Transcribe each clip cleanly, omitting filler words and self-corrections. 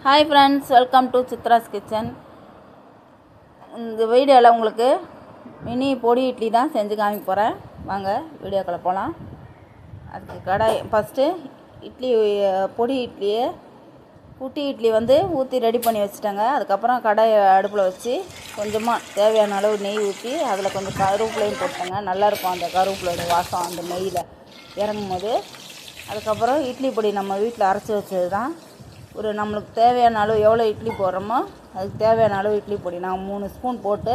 Hi friends, welcome to Chitra's kitchen. இந்த வீடியோவில் உங்களுக்கு மினி பொடி இட்லி தான் செஞ்சு காமிக்க போகிறேன். வாங்க வீடியோக்குள்ளே போகலாம். அதுக்கு கடாய் ஃபஸ்ட்டு இட்லி பொடி இட்லியை குட்டி இட்லி ஊற்றி ரெடி பண்ணி வச்சுட்டாங்க. அதுக்கப்புறம் கடாயை அடுப்பில் வச்சு கொஞ்சமாக தேவையான அளவு நெய் ஊற்றி அதில் கொஞ்சம் கருவேப்பிலையும் போட்டாங்க. நல்லாயிருக்கும் அந்த கருவேப்பிலையோட வாசம் அந்த நெய்யில் இறங்கும் போது. அதுக்கப்புறம் இட்லி பொடி நம்ம வீட்டில் அரைச்சி வச்சது தான். நம்மளுக்கு தேவையான அளவு எவ்வளோ இட்லி போடுறோமோ அதுக்கு தேவையான அளவு இட்லி பொடி நான் 3 ஸ்பூன் போட்டு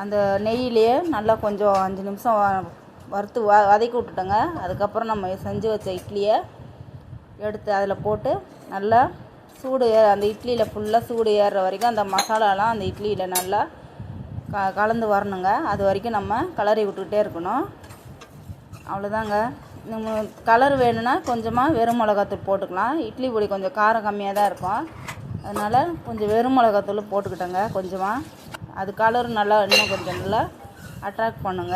அந்த நெய்யிலேயே நல்லா கொஞ்சம் 5 நிமிஷம் வறுத்து வதக்கி விட்டுட்டோங்க. அதுக்கப்புறம் நம்ம செஞ்சு வச்ச இட்லியை எடுத்து அதில் போட்டு நல்லா சூடு அந்த இட்லியில் ஃபுல்லாக சூடு ஏறுற வரைக்கும் அந்த மசாலாலாம் அந்த இட்லியில் நல்லா கலந்து வரணுங்க. அது வரைக்கும் நம்ம கிளறி விட்டுக்கிட்டே இருக்கணும். அவ்வளோதாங்க. நம்ம கலர் வேணும்னா கொஞ்சமாக வெறும் மிளகாத்தூள் போட்டுக்கலாம். இட்லி பொடி கொஞ்சம் காரம் கம்மியாக தான் இருக்கும், அதனால் கொஞ்சம் வெறும் மிளகாத்தூள் போட்டுக்கிட்டோங்க கொஞ்சமாக. அது கலர் நல்லா இன்னும் கொஞ்சம் நல்லா அட்ராக்ட் பண்ணுங்க.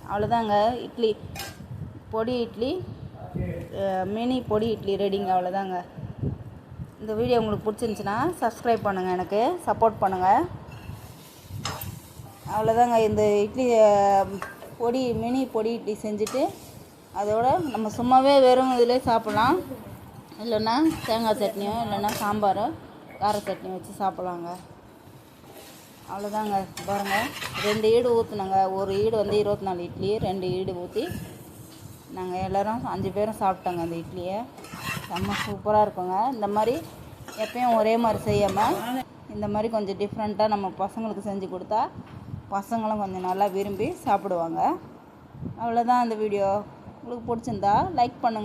அவ்வளோதாங்க, இட்லி பொடி இட்லி மினி பொடி இட்லி ரெடிங்க. அவ்வளோதாங்க. இந்த வீடியோ உங்களுக்கு பிடிச்சிருந்துச்சின்னா சப்ஸ்கிரைப் பண்ணுங்கள், எனக்கு சப்போர்ட் பண்ணுங்கள். அவ்வளோதாங்க. இந்த இட்லி பொடி மினி பொடி இட்லி செஞ்சுட்டு அதோட நம்ம சும்மாவே வெறும் இதிலே சாப்பிட்லாம். இல்லைன்னா தேங்காய் சட்னியோ இல்லைன்னா சாம்பாரோ கார சட்னியோ வச்சு சாப்பிட்லாங்க. அவ்வளோதாங்க. பாருங்கள், 2 ஈடு ஊற்றுனாங்க. ஒரு ஈடு 24 இட்லி, 2 ஈடு ஊற்றி நாங்கள் எல்லோரும் 5 பேரும் சாப்பிட்டோங்க அந்த இட்லியை. செம்ம சூப்பராக இருக்குங்க. இந்த மாதிரி எப்பயும் ஒரே மாதிரி செய்யாமல் இந்த மாதிரி கொஞ்சம் டிஃப்ரெண்ட்டாக நம்ம பசங்களுக்கு செஞ்சு கொடுத்தா பசங்களும் கொஞ்சம் நல்லா விரும்பி சாப்பிடுவாங்க. அவ்வளோதான் இந்த வீடியோ. உங்களுக்கு பிடிச்சிருந்தா லைக் பண்ணுங்கள்.